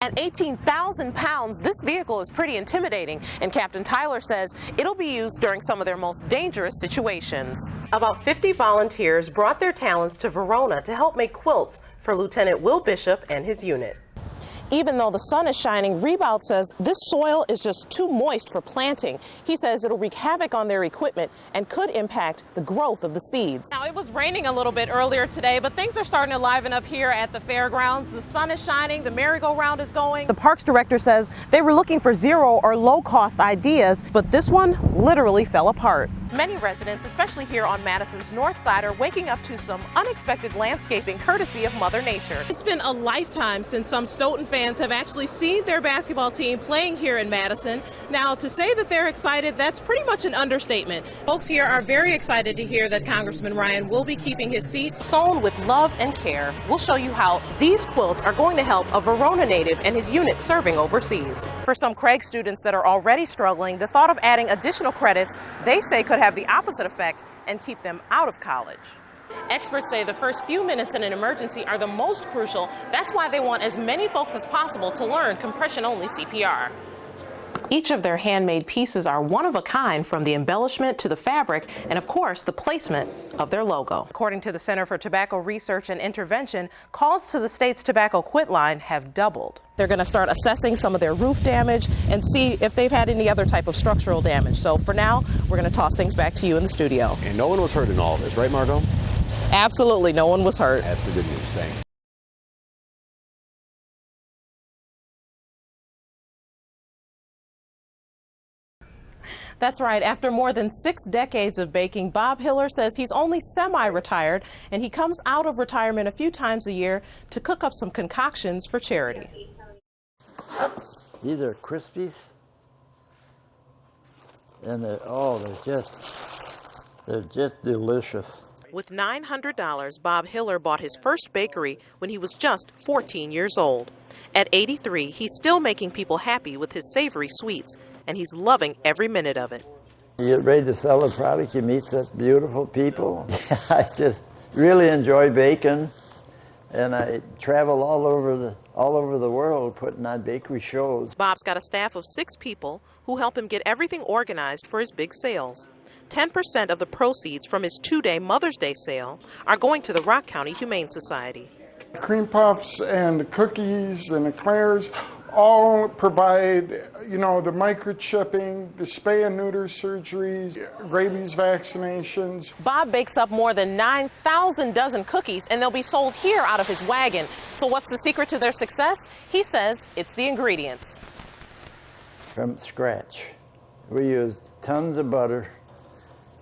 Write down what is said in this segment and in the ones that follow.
At 18,000 pounds, this vehicle is pretty intimidating, and Captain Tyler says it'll be used during some of their most dangerous situations. About 50 volunteers brought their talents to Verona to help make quilts for Lieutenant Will Bishop and his unit. Even though the sun is shining, Rebout says this soil is just too moist for planting. He says it'll wreak havoc on their equipment and could impact the growth of the seeds. Now, it was raining a little bit earlier today, but things are starting to liven up here at the fairgrounds. The sun is shining, the merry-go-round is going. The parks director says they were looking for zero or low-cost ideas, but this one literally fell apart. Many residents, especially here on Madison's north side, are waking up to some unexpected landscaping courtesy of Mother Nature. It's been a lifetime since some Stoughton fans have actually seen their basketball team playing here in Madison. Now, to say that they're excited, that's pretty much an understatement. Folks here are very excited to hear that Congressman Ryan will be keeping his seat. Sewn with love and care, we'll show you how these quilts are going to help a Verona native and his unit serving overseas. For some Craig students that are already struggling, the thought of adding additional credits they say could have the opposite effect and keep them out of college. Experts say the first few minutes in an emergency are the most crucial. That's why they want as many folks as possible to learn compression-only CPR. Each of their handmade pieces are one of a kind, from the embellishment to the fabric and, of course, the placement of their logo. According to the Center for Tobacco Research and Intervention, calls to the state's tobacco quit line have doubled. They're going to start assessing some of their roof damage and see if they've had any other type of structural damage. So for now, we're going to toss things back to you in the studio. And no one was hurt in all of this, right, Margot? Absolutely, no one was hurt. That's the good news. Thanks. That's right. After more than 6 decades of baking, Bob Hiller says he's only semi-retired, and he comes out of retirement a few times a year to cook up some concoctions for charity. These are Crispies, and they're just delicious. With $900, Bob Hiller bought his first bakery when he was just 14 years old. At 83, he's still making people happy with his savory sweets, and he's loving every minute of it. You get ready to sell a product, you meet such beautiful people. I just really enjoy baking, and I travel all over the world putting on bakery shows. Bob's got a staff of 6 people who help him get everything organized for his big sales. 10% of the proceeds from his 2-day Mother's Day sale are going to the Rock County Humane Society. The cream puffs and the cookies and eclairs all provide, the microchipping, the spay and neuter surgeries, rabies vaccinations. Bob bakes up more than 9,000 dozen cookies, and they'll be sold here out of his wagon. So what's the secret to their success? He says it's the ingredients. From scratch. We used tons of butter,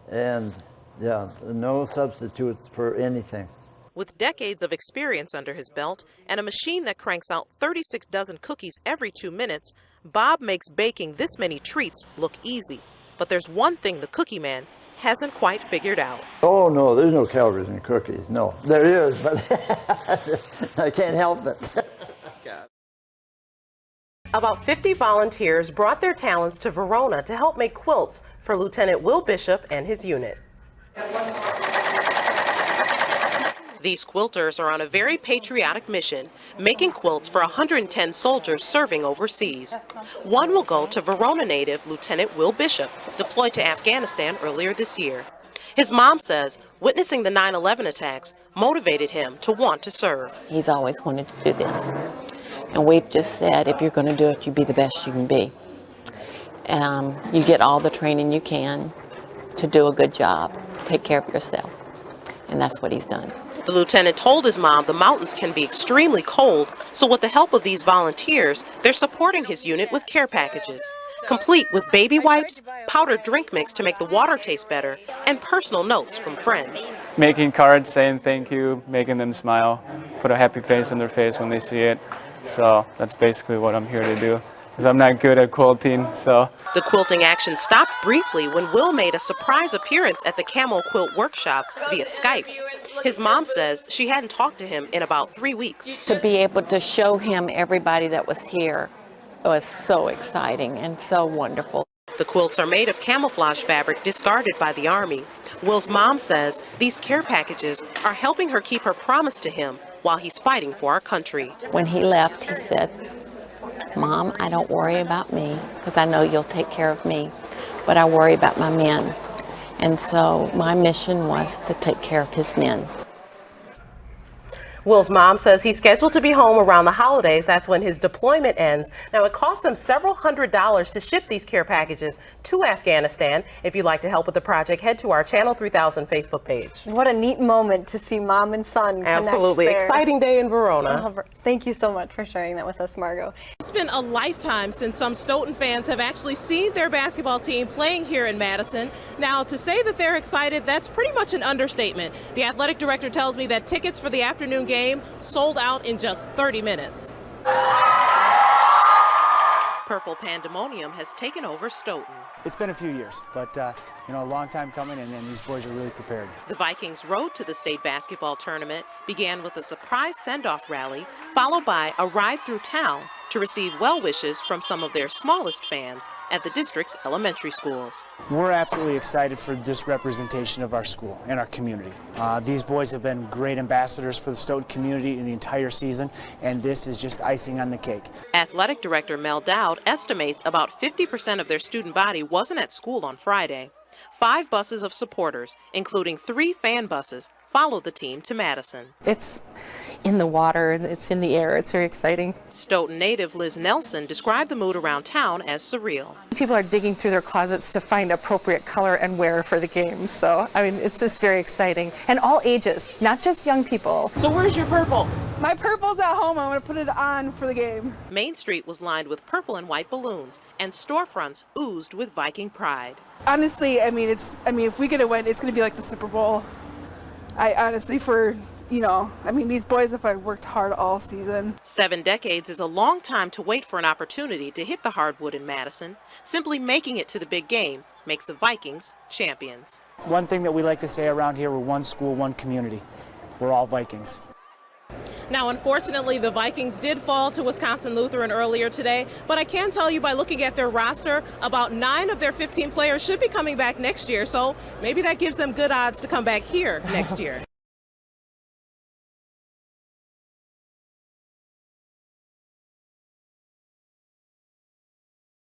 and no substitutes for anything. With decades of experience under his belt and a machine that cranks out 36 dozen cookies every 2 minutes, Bob makes baking this many treats look easy. But there's one thing the Cookie Man hasn't quite figured out. Oh, no, there's no calories in cookies. No, there is, but I can't help it. About 50 volunteers brought their talents to Verona to help make quilts for Lieutenant Will Bishop and his unit. These quilters are on a very patriotic mission, making quilts for 110 soldiers serving overseas. One will go to Verona native Lieutenant Will Bishop, deployed to Afghanistan earlier this year. His mom says witnessing the 9/11 attacks motivated him to want to serve. He's always wanted to do this. And we've just said, if you're going to do it, you be the best you can be. You get all the training you can to do a good job, take care of yourself. And that's what he's done. The lieutenant told his mom the mountains can be extremely cold, so with the help of these volunteers, they're supporting his unit with care packages, complete with baby wipes, powdered drink mix to make the water taste better, and personal notes from friends. Making cards saying thank you, making them smile, put a happy face on their face when they see it. So that's basically what I'm here to do, because I'm not good at quilting, so. The quilting action stopped briefly when Will made a surprise appearance at the Camel Quilt Workshop via Skype. His mom says she hadn't talked to him in about 3 weeks. To be able to show him everybody that was here was so exciting and so wonderful. The quilts are made of camouflage fabric discarded by the Army. Will's mom says these care packages are helping her keep her promise to him while he's fighting for our country. When he left, he said, Mom, I don't worry about me because I know you'll take care of me, but I worry about my men. And so my mission was to take care of his men. Will's mom says he's scheduled to be home around the holidays. That's when his deployment ends. Now, it costs them several $100s to ship these care packages to Afghanistan. If you'd like to help with the project, head to our Channel 3000 Facebook page. What a neat moment to see mom and son connect. Absolutely. There. Exciting day in Verona. Thank you so much for sharing that with us, Margot. It's been a lifetime since some Stoughton fans have actually seen their basketball team playing here in Madison. Now, to say that they're excited, that's pretty much an understatement. The athletic director tells me that tickets for the afternoon game sold out in just 30 minutes. Purple pandemonium has taken over Stoughton. It's been a few years, but a long time coming, and these boys are really prepared. The Vikings' road to the state basketball tournament began with a surprise send-off rally, followed by a ride through town to receive well wishes from some of their smallest fans at the district's elementary schools. We're absolutely excited for this representation of our school and our community. These boys have been great ambassadors for the Stoughton community in the entire season, and this is just icing on the cake. Athletic Director Mel Dowd estimates about 50% of their student body wasn't at school on Friday. 5 buses of supporters, including 3 fan buses, followed the team to Madison. It's in the water, it's in the air, it's very exciting. Stoughton native Liz Nelson described the mood around town as surreal. People are digging through their closets to find appropriate color and wear for the game. So, it's just very exciting. And all ages, not just young people. So where's your purple? My purple's at home. I'm going to put it on for the game. Main Street was lined with purple and white balloons, and storefronts oozed with Viking pride. Honestly, if we get a win, it's going to be like the Super Bowl. These boys have worked hard all season. 7 decades is a long time to wait for an opportunity to hit the hardwood in Madison. Simply making it to the big game makes the Vikings champions. One thing that we like to say around here, we're one school, one community. We're all Vikings. Now, unfortunately, the Vikings did fall to Wisconsin Lutheran earlier today, but I can tell you by looking at their roster, about 9 of their 15 players should be coming back next year, so maybe that gives them good odds to come back here next year.